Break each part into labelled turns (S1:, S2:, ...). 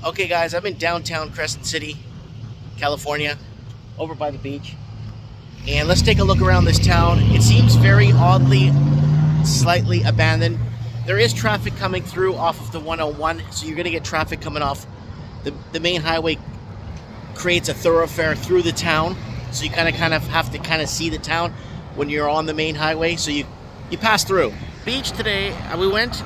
S1: Okay guys, I'm in downtown Crescent City, California, over by the beach. And let's take a look around this town. It seems very oddly, slightly abandoned. There is traffic coming through off of the 101, so you're gonna get traffic coming off. The main highway creates a thoroughfare through the town, so you kind of have to see the town when you're on the main highway, so you pass through. Beach today,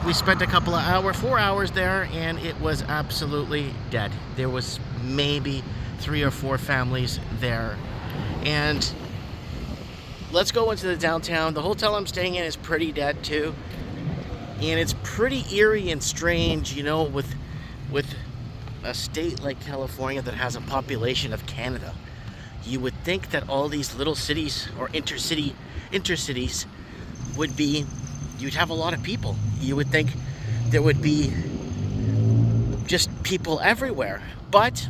S1: we spent a couple of hours, 4 hours there, and it was absolutely dead. There was maybe 3 or 4 families there. And let's go into the downtown. The hotel I'm staying in is pretty dead too. And it's pretty eerie and strange, you know, with a state like California that has a population of Canada. You would think that all these little cities or intercities would be, you'd have a lot of people. You would think there would be just people everywhere. But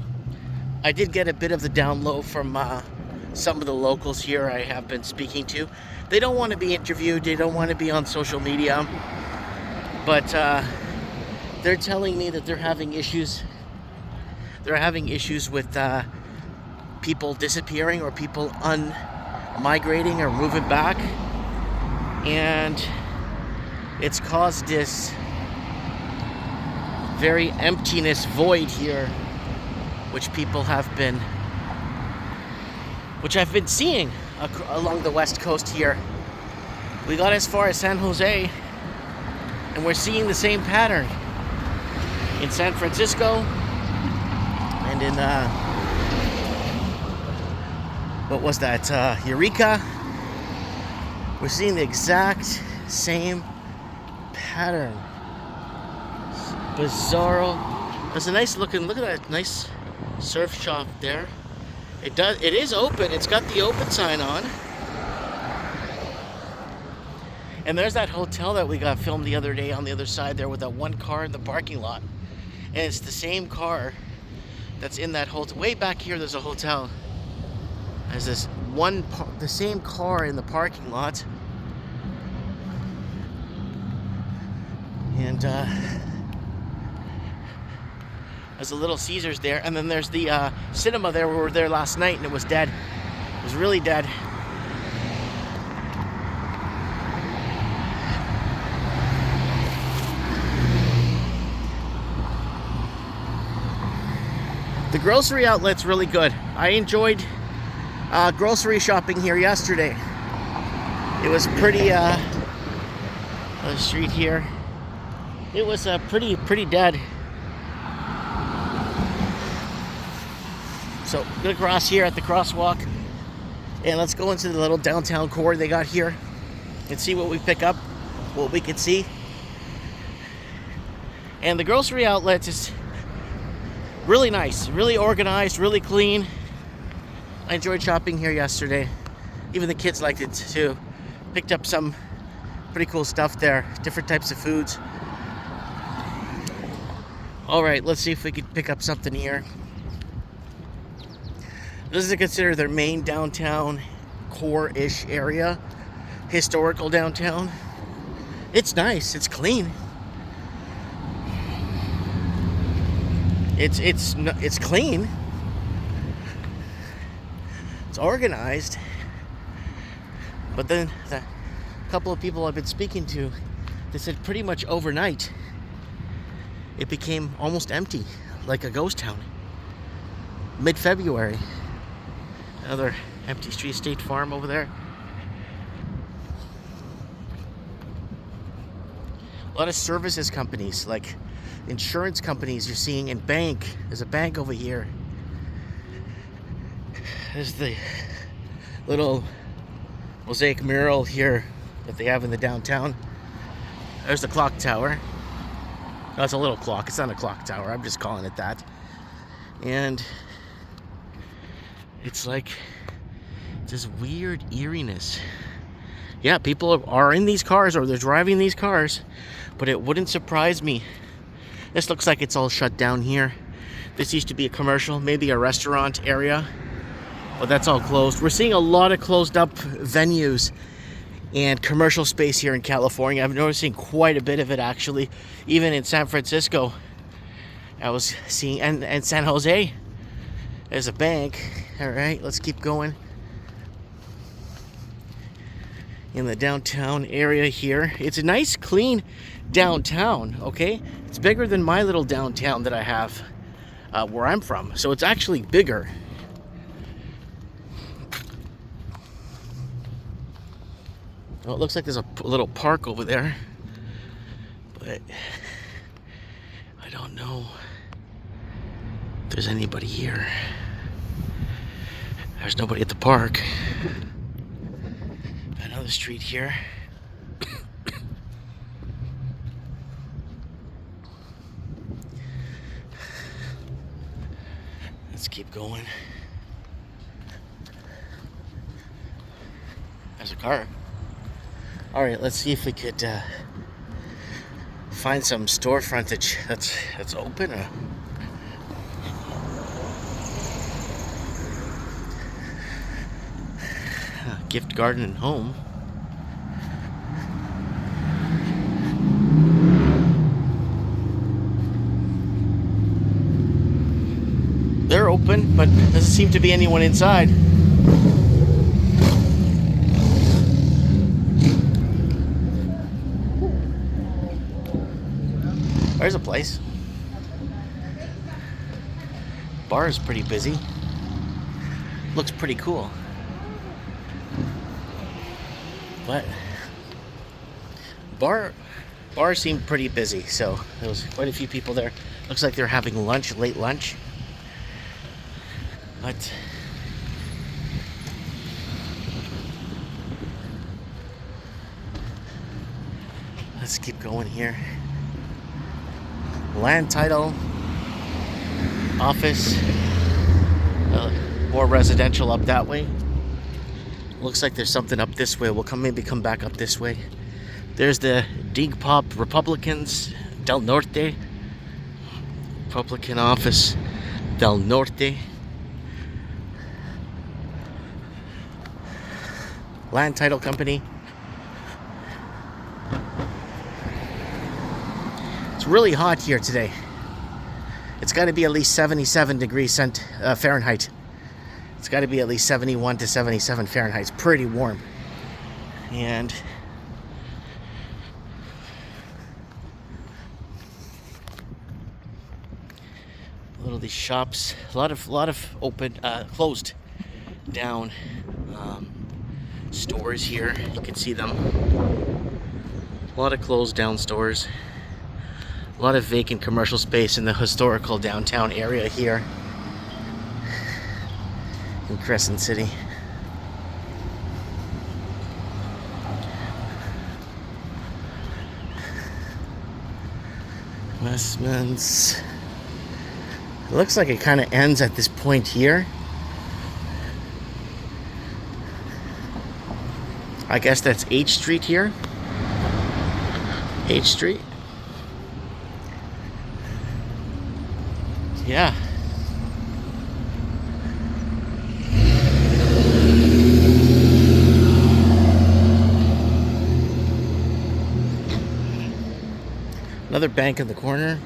S1: I did get a bit of the down low from some of the locals here I have been speaking to. They don't want to be interviewed, they don't want to be on social media, but they're telling me that they're having issues. They're having issues with people disappearing or people migrating or moving back. And it's caused this very emptiness void here, which I've been seeing along the west coast here. We got as far as San Jose, and we're seeing the same pattern in San Francisco and in what was that? Eureka. We're seeing the exact same pattern. Bizarro. There's a nice looking, look at that nice surf shop there. It is open. It's got the open sign on. And there's that hotel that we got filmed the other day on the other side there with that one car in the parking lot. And it's the same car that's in that hotel. Way back here there's a hotel. There's this the same car in the parking lot. And there's a Little Caesars there, and then there's the cinema there. We were there last night and it was dead. It was really dead. The grocery outlet's really good. I enjoyed grocery shopping here yesterday. It was pretty, the street here, it was pretty dead. So I'm gonna cross here at the crosswalk, and let's go into the little downtown core they got here and see what we pick up, what we can see. And the grocery outlet is really nice, really organized, really clean. I enjoyed shopping here yesterday. Even the kids liked it too. Picked up some pretty cool stuff there, different types of foods. All right, let's see if we can pick up something here. This is considered their main downtown core-ish area, historical downtown. It's nice, it's clean. It's clean. It's organized. But then the couple of people I've been speaking to, they said pretty much overnight it became almost empty, like a ghost town. Mid-February. Another empty street, State Farm over there. A lot of services companies, like insurance companies you're seeing, and bank. There's a bank over here. There's the little mosaic mural here that they have in the downtown. There's the clock tower. No, it's a little clock. It's not a clock tower. I'm just calling it that. And it's like this weird eeriness. Yeah, people are in these cars or they're driving these cars, but it wouldn't surprise me. This looks like it's all shut down here. This used to be a commercial, maybe a restaurant area, but that's all closed. We're seeing a lot of closed up venues and commercial space here in California. I'm noticing quite a bit of it actually, even in San Francisco. I was seeing, and San Jose, there's a bank. All right, let's keep going. In the downtown area here. It's a nice, clean downtown, okay? It's bigger than my little downtown that I have where I'm from. So it's actually bigger. Well, it looks like there's a little park over there. But I don't know if there's anybody here. There's nobody at the park. Another street here. Let's keep going. There's a car. All right, let's see if we could find some storefront that's open. Gift garden and home. They're open, but doesn't seem to be anyone inside. There's a place. Bar is pretty busy. Looks pretty cool. But bar seemed pretty busy, so there was quite a few people there. Looks like they're having lunch, late lunch. But let's keep going here. Land title, office, more residential up that way. Looks like there's something up this way. We'll maybe come back up this way. There's the Dig Pop Republicans Del Norte. Republican office Del Norte. Land title company. It's really hot here today. It's got to be at least 77 degrees Fahrenheit. It's got to be at least 71 to 77 Fahrenheit. It's pretty warm. And a lot of these shops, a lot of open, closed down stores here. You can see them. A lot of closed down stores. A lot of vacant commercial space in the historical downtown area here in Crescent City. Investments. It looks like it kind of ends at this point here. I guess that's H Street here. H Street. Yeah. Another bank in the corner.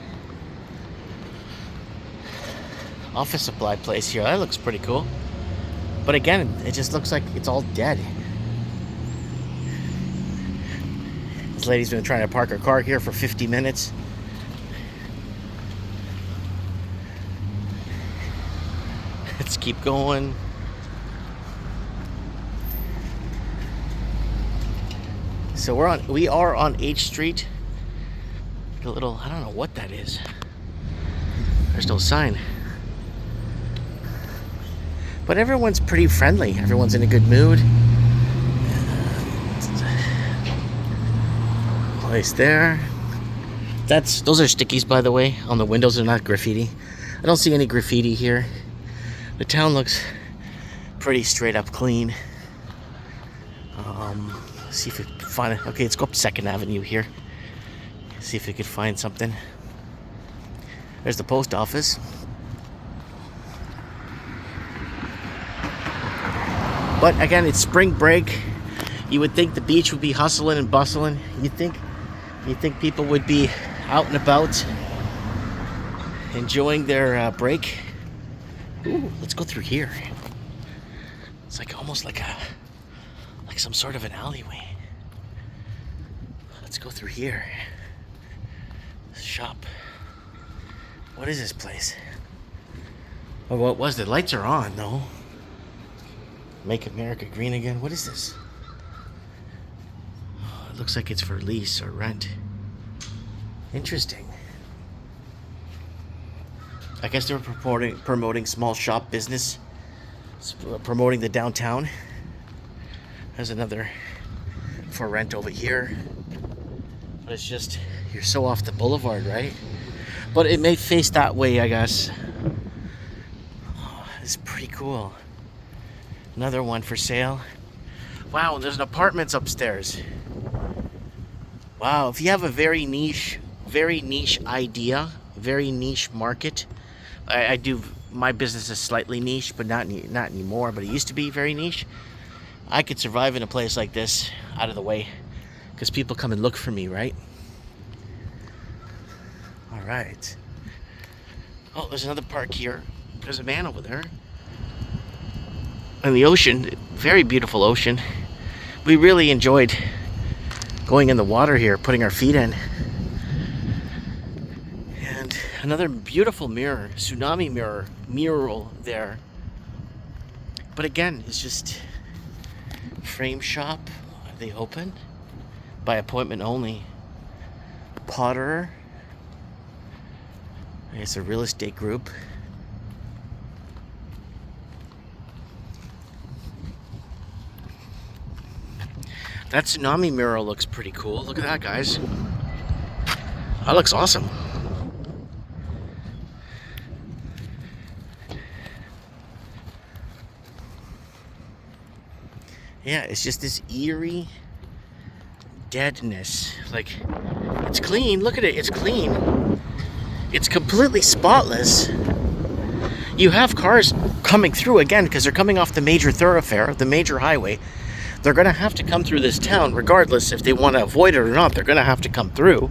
S1: Office supply place here. That looks pretty cool. But again, it just looks like it's all dead. This lady's been trying to park her car here for 50 minutes. Let's keep going. So we are on H Street. A little, I don't know what that is. There's no sign. But everyone's pretty friendly. Everyone's in a good mood. Place there. Those are stickies, by the way, on the windows. They're not graffiti. I don't see any graffiti here. The town looks pretty straight up clean. Let's see if we can find it. Okay, let's go up 2nd Avenue here. See if we could find something. There's the post office. But again, it's spring break. You would think the beach would be hustling and bustling. You'd think people would be out and about. enjoying their break. Ooh, let's go through here. It's like almost like some sort of an alleyway. Let's go through here. Shop. What is this place? Oh, what was the lights are on though? Make America Green Again. What is this? Oh, it looks like it's for lease or rent. Interesting. I guess they're promoting small shop business, promoting the downtown. There's another for rent over here. But it's just, you're so off the boulevard, right? But it may face that way, I guess. Oh, it's pretty cool. Another one for sale. Wow, there's an apartments upstairs. Wow, if you have a very niche idea, very niche market. I do, my business is slightly niche, but not anymore, but it used to be very niche. I could survive in a place like this, out of the way, because people come and look for me, right? All right. Oh, there's another park here. There's a man over there. And the ocean, very beautiful ocean. We really enjoyed going in the water here, putting our feet in. And another beautiful mirror, tsunami mural there. But again, it's just frame shop. Are they open? By appointment only. Potter. It's a real estate group. That tsunami mural looks pretty cool. Look at that, guys. That looks awesome. Yeah, it's just this eerie deadness. Like, it's clean. Look at it. It's clean. It's completely spotless. You have cars coming through again because they're coming off the major thoroughfare, the major highway. They're going to have to come through this town regardless if they want to avoid it or not. They're going to have to come through.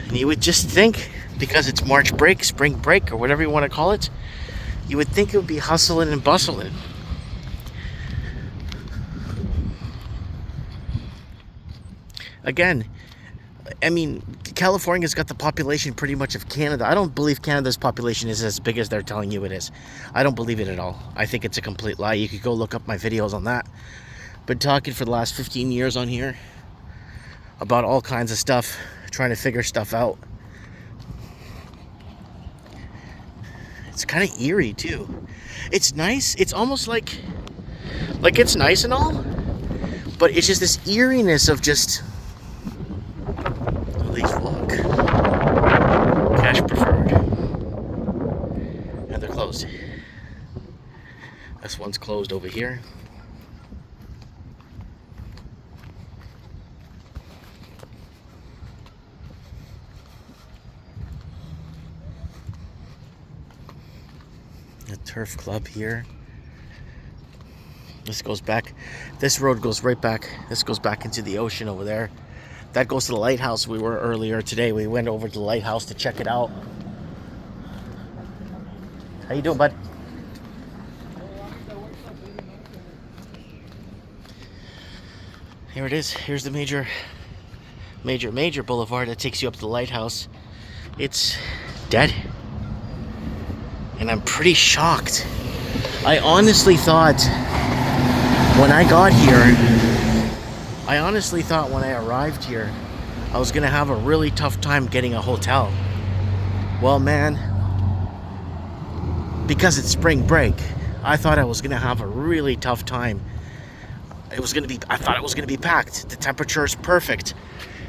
S1: And you would just think, because it's March break, spring break, or whatever you want to call it, you would think it would be hustling and bustling. Again, I mean, California's got the population pretty much of Canada. I don't believe Canada's population is as big as they're telling you it is. I don't believe it at all. I think it's a complete lie. You could go look up my videos on that. Been talking for the last 15 years on here about all kinds of stuff, trying to figure stuff out. It's kind of eerie too. It's nice. It's almost like it's nice and all, but it's just this eeriness of just, please look. Cash preferred. And they're closed. This one's closed over here. The turf club here. This goes back. This road goes right back. This goes back into the ocean over there. That goes to the lighthouse we were earlier today. We went over to the lighthouse to check it out. How you doing, bud? Here it is. Here's the major boulevard that takes you up to the lighthouse. It's dead. And I'm pretty shocked. I honestly thought when I got here, when I arrived here, I was going to have a really tough time getting a hotel. Well, man, because it's spring break, I thought I was going to have a really tough time. I thought it was going to be packed. The temperature is perfect.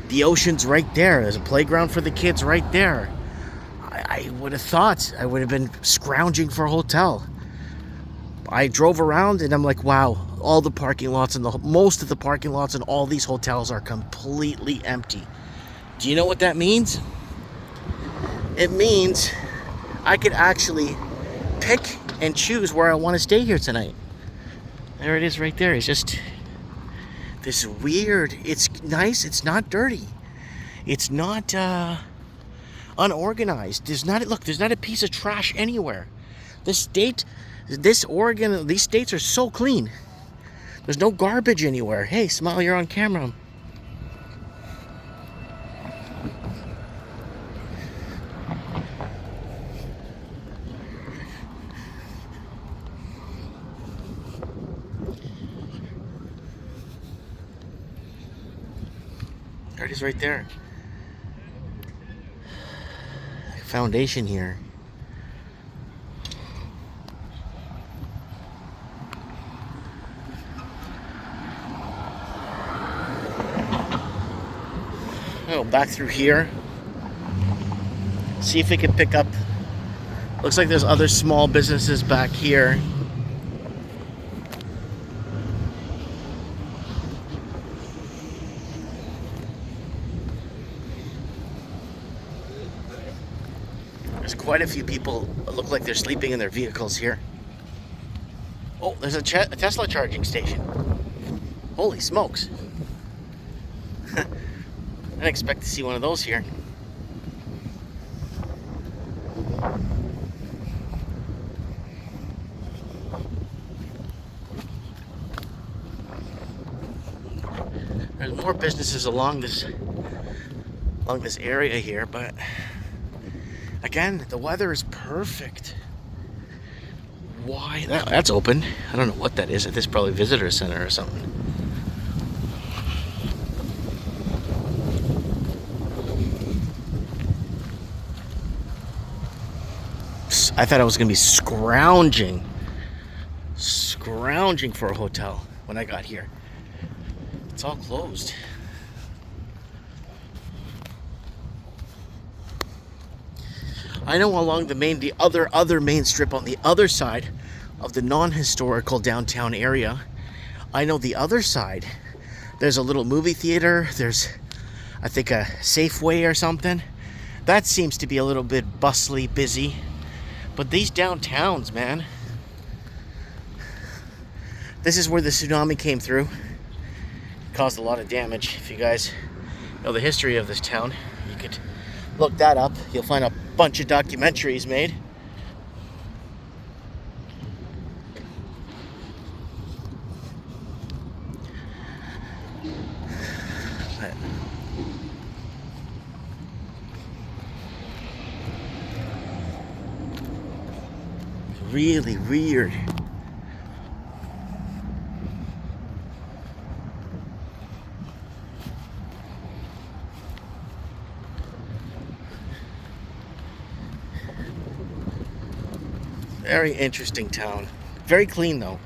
S1: The ocean's right there. There's a playground for the kids right there. I would have thought I would have been scrounging for a hotel. I drove around and I'm like, wow, all the parking lots and most of the parking lots in all these hotels are completely empty. Do you know what that means? It means I could actually pick and choose where I want to stay here tonight. There it is right there. It's just this weird, it's nice, it's not dirty. It's not, unorganized. There's not a piece of trash anywhere. This Oregon, these states are so clean. There's no garbage anywhere. Hey, smile, you're on camera. There it is right there. Foundation here. Oh, back through here. See if we can pick up. Looks like there's other small businesses back here. There's quite a few people that look like they're sleeping in their vehicles here. Oh, there's a Tesla charging station. Holy smokes. I didn't expect to see one of those here. There's more businesses along this area here, but again, the weather is perfect. Why? That's open. I don't know what that is. This is probably visitor center or something. I thought I was going to be scrounging for a hotel when I got here. It's all closed. I know along the other main strip on the other side of the non-historical downtown area, I know the other side, there's a little movie theater, there's, I think, a Safeway or something. That seems to be a little bit bustly, busy. But these downtowns, man, this is where the tsunami came through. It caused a lot of damage. If you guys know the history of this town, you could look that up. You'll find a bunch of documentaries made. Really weird. Very interesting town. Very clean though.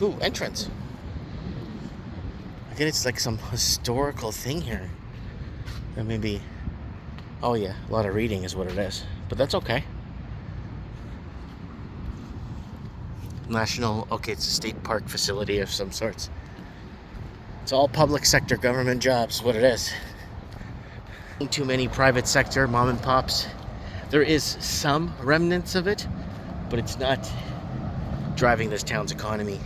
S1: Ooh, entrance. I think it's like some historical thing here. Or maybe, oh yeah, a lot of reading is what it is. But that's okay. Okay, it's a state park facility of some sorts. It's all public sector government jobs, what it is. Too many private sector mom and pops. There is some remnants of it, but it's not driving this town's economy.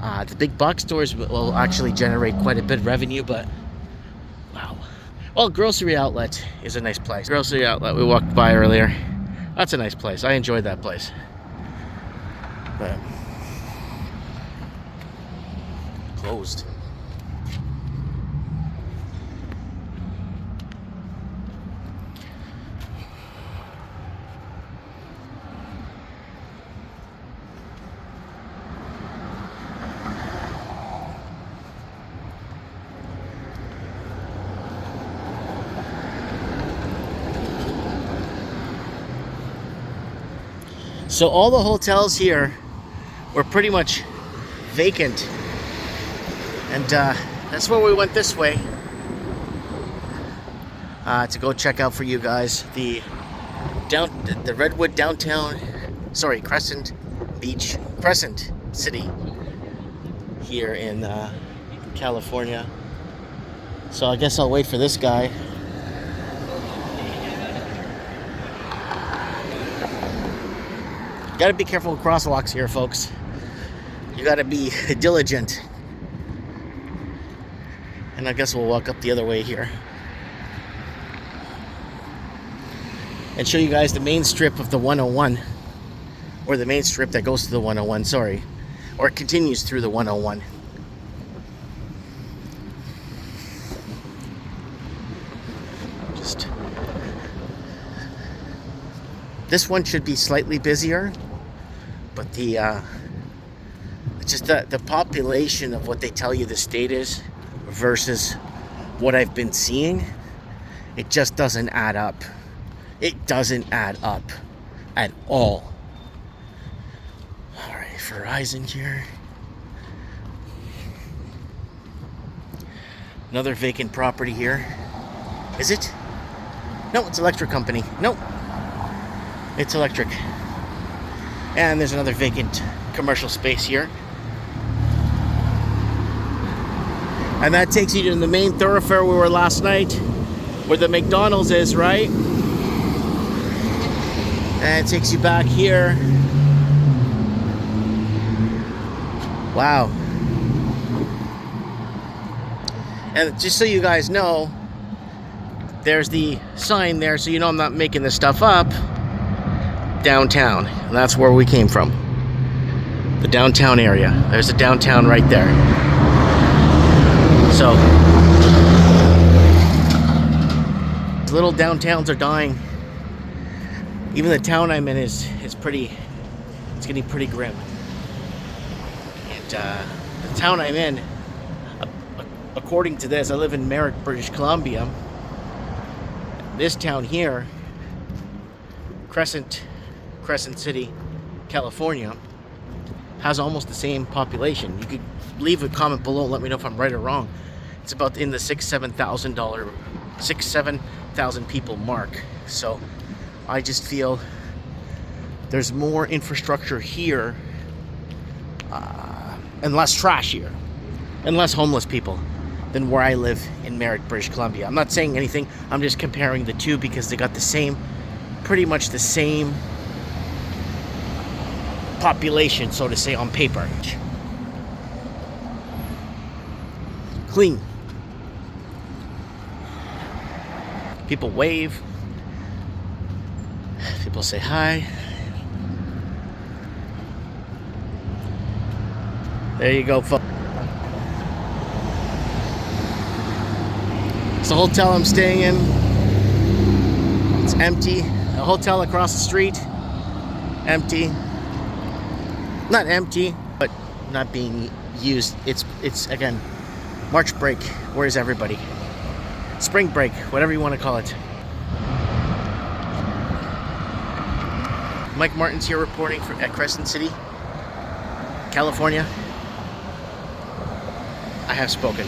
S1: The big box stores will actually generate quite a bit of revenue, but wow. Well, Grocery Outlet is a nice place. Grocery Outlet, we walked by earlier. That's a nice place. I enjoyed that place. But closed. So all the hotels here were pretty much vacant, and that's where we went this way to go check out for you guys the Redwood downtown, sorry, Crescent City here in California. So I guess I'll wait for this guy. Got to be careful with crosswalks here, folks. You got to be diligent. And I guess we'll walk up the other way here. and show you guys the main strip of the 101, or the main strip that goes to the 101, sorry, or continues through the 101. Just this one should be slightly busier, but the population of what they tell you the state is versus what I've been seeing, it just doesn't add up. It doesn't add up at all. All right, Verizon here. Another vacant property here. Is it? No, it's electric company. Nope. It's electric. And there's another vacant commercial space here. And that takes you to the main thoroughfare we were last night, where the McDonald's is, right? And it takes you back here. Wow. And just so you guys know, there's the sign there, so you know I'm not making this stuff up. Downtown. And that's where we came from. The downtown area. There's the downtown right there. So, little downtowns are dying. Even the town I'm in is pretty, it's getting pretty grim. And the town I'm in, according to this, I live in Merritt, British Columbia. This town here, Crescent City, California, has almost the same population. You could leave a comment below and let me know if I'm right or wrong. It's about in the 7,000 people mark. So I just feel there's more infrastructure here and less trash here and less homeless people than where I live in Merritt, British Columbia. I'm not saying anything, I'm just comparing the two because they got the same, pretty much the same population, so to say, on paper. Clean. People wave. People say hi. There you go, folks. It's the hotel I'm staying in. It's empty. The hotel across the street, empty. Not empty, but not being used. It's again, March break. Where's everybody? Spring break, whatever you want to call it. Mike Martin's here reporting at Crescent City, California. I have spoken.